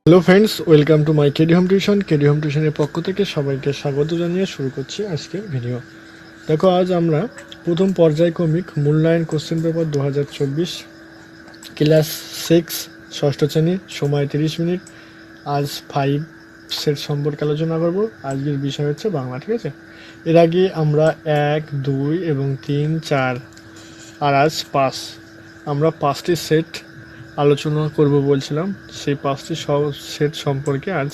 Hello friends, welcome to my KD home tuition. KD home টিউশনের পক্ষ থেকে সবাইকে স্বাগত জানিয়ে শুরু করছি আজকের ভিডিও। দেখো, আজ আমরা প্রথম পর্যায়ক্রমিক মূল্যায়ন কোশ্চেন পেপার 2024 ক্লাস 6 ষষ্ঠ শ্রেণী, সময় 30 মিনিট। আজ 5 সেট সম্পর্কে আলোচনা করব। আজকের বিষয় হচ্ছে বাংলা, ঠিক আছে। এর আগে আমরা 1, 2 এবং 3, 4 আর আজ 5 আমরা 5টি সেট আলোচনা করব বলছিলাম। সেই 5টি সেট সম্পর্কে আজ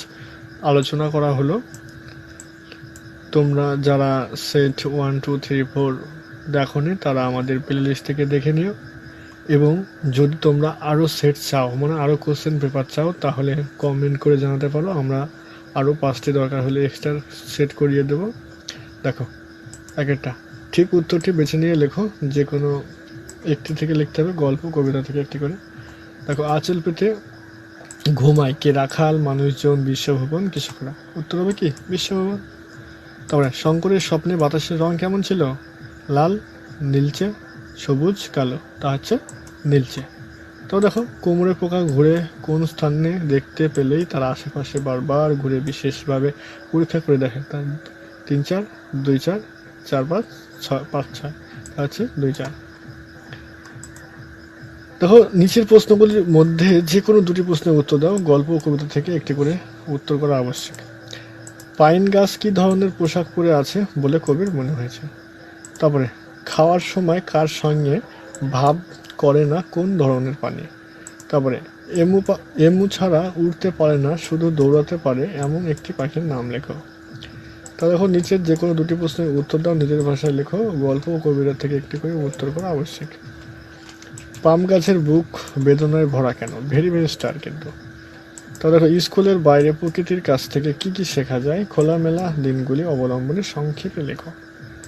আলোচনা করা হলো। তোমরা যারা সেট 1, 2, 3, 4 দেখোনি তারা আমাদের প্লে লিস্ট থেকে দেখে নিও, এবং যদি তোমরা আরও সেট চাও, মানে আরও কোশ্চেন পেপার চাও, তাহলে কমেন্ট করে জানাতে পারো। আমরা আরও 5টি দরকার হলে এক্সট্রা সেট করিয়ে দেব। দেখো, একটা ঠিক উত্তরটি বেছে নিয়ে লেখো। যে কোনো একটি থেকে লিখতে হবে, গল্প কবিতা থেকে একটি করে। দেখো, আঁচল পেতে ঘুমায় কে, রাখাল, মানুষজন, বিশ্বভুবন, কৃষকরা। উত্তর হবে কি? বিশ্বভুবন। তারপরে শঙ্করের স্বপ্নে বাতাসের রং কেমন ছিল? লাল, নীলচে, সবুজ, কালো। তা হচ্ছে নীলচে। তো দেখো, কোমরে পোকা ঘুরে কোন স্থানে দেখতে পেলেই তার আশেপাশে বারবার ঘুরে বিশেষভাবে পরীক্ষা করে দেখে। তার 3, 4, 2, 4, 4, 5, 6, 5, 6। তা হচ্ছে 2, 4। দেখো, নিচের প্রশ্নগুলির মধ্যে যে কোনো দুটি প্রশ্নের উত্তর দাও। গল্প ও কবিতা থেকে একটি করে উত্তর করা আবশ্যক। পাইন গাছ কী ধরনের পোশাক পরে আছে বলে কবির মনে হয়েছে? তারপরে খাওয়ার সময় কার সঙ্গে ভাব করে না কোন ধরনের পানি? তারপরে এমু ছাড়া উড়তে পারে না, শুধু দৌড়াতে পারে এমন একটি পাখির নাম লেখো। তা দেখো, নিচের যে কোনো দুটি প্রশ্নের উত্তর দাও, নিজের ভাষায় লেখো। গল্প ও কবিতা থেকে একটি করে উত্তর করা আবশ্যক। পাম গাছের বুক বেদনায় ভরা কেন? ভেরি ভেরি স্টার কিন্তু। তা দেখো, স্কুলের বাইরে প্রকৃতির কাছ থেকে কি কি শেখা যায়? খোলামেলা দিনগুলি অবলম্বনে সংক্ষেপে লেখো।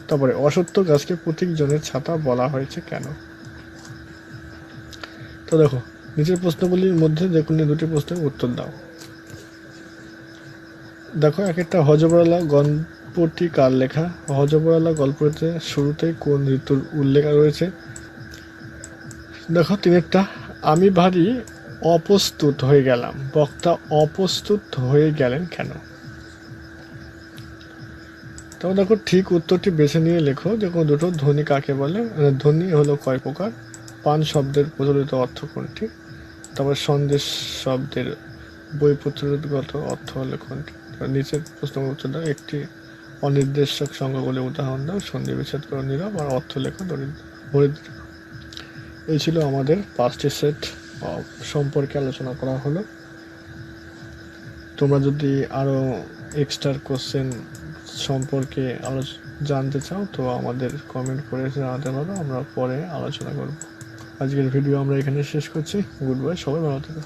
তারপরে অসত্য গাছকে প্রতীকজনের ছাতা বলা হয়েছে কেন? তো দেখো, নিচের প্রশ্নগুলির মধ্যে যে কোনো দুটি প্রশ্নের উত্তর দাও। দেখো, এক একটা হজবরলা গল্পটি কার লেখা? হজবরলা গল্পতে শুরুতেই কোন ঋতুর উল্লেখ রয়েছে? দেখো, তিনেরটা আমি ভারী অপ্রস্তুত হয়ে গেলাম, বক্তা অপ্রস্তুত হয়ে গেলেন কেন? তবে দেখো, ঠিক উত্তরটি বেছে নিয়ে লেখো। যে কোনো দুটো। ধ্বনি কাকে বলে? ধ্বনি হলো কয় প্রকার? পান শব্দের প্রচলিত অর্থ কোনটি? তারপর সন্দেশ শব্দের বৈপত্র্যগত অর্থ হলো কোনটি? নিচের প্রশ্নের উত্তর দাও। একটি অনির্দেশক সংখ্যাগুলি উদাহরণ দাও। সন্ধি বিচ্ছেদ করে নীরব আর অর্থ লেখো হরিদ্র। এই ছিল আমাদের 5টি সেট সম্পর্কে আলোচনা করা হলো। তোমরা যদি আরও এক্সট্রা কোশ্চেন সম্পর্কে জানতে চাও তো আমাদের কমেন্ট করে জানাতে পারো, আমরা পরে আলোচনা করব। আজকের ভিডিও আমরা এখানে শেষ করছি। গুড বাই, সবাই ভালো থেকো।